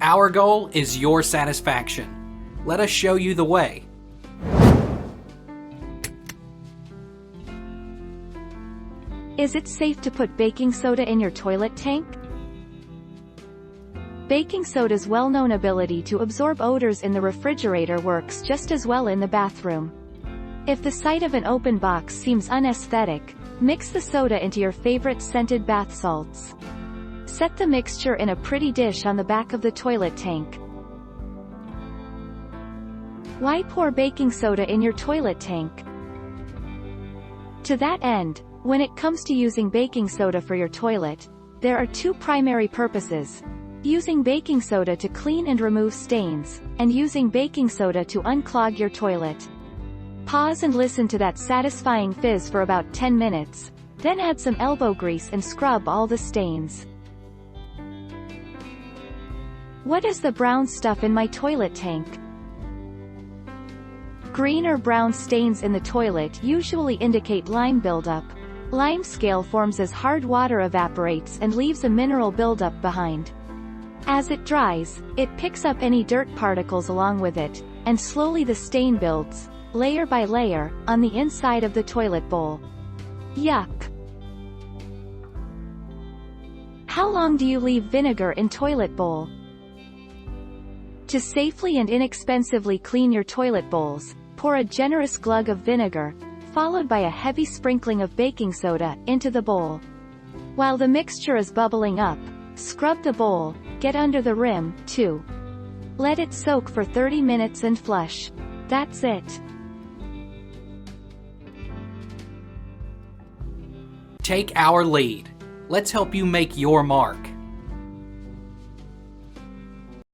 Our goal is your satisfaction. Let us show you the way. Is it safe to put baking soda in your toilet tank? Baking soda's well-known ability to absorb odors in the refrigerator works just as well in the bathroom. If the sight of an open box seems unaesthetic, mix the soda into your favorite scented bath salts. Set the mixture in a pretty dish on the back of the toilet tank. Why pour baking soda in your toilet tank? To that end, when it comes to using baking soda for your toilet, there are two primary purposes: using baking soda to clean and remove stains, and using baking soda to unclog your toilet. Pause and listen to that satisfying fizz for about 10 minutes, then add some elbow grease and scrub all the stains. What is the brown stuff in my toilet tank? Green or brown stains in the toilet usually indicate lime buildup. Lime scale forms as hard water evaporates and leaves a mineral buildup behind. As it dries, it picks up any dirt particles along with it, and slowly the stain builds, layer by layer, on the inside of the toilet bowl. Yuck! How long do you leave vinegar in toilet bowl? To safely and inexpensively clean your toilet bowls, pour a generous glug of vinegar, followed by a heavy sprinkling of baking soda, into the bowl. While the mixture is bubbling up, scrub the bowl, get under the rim, too. Let it soak for 30 minutes and flush. That's it. Take our lead. Let's help you make your mark.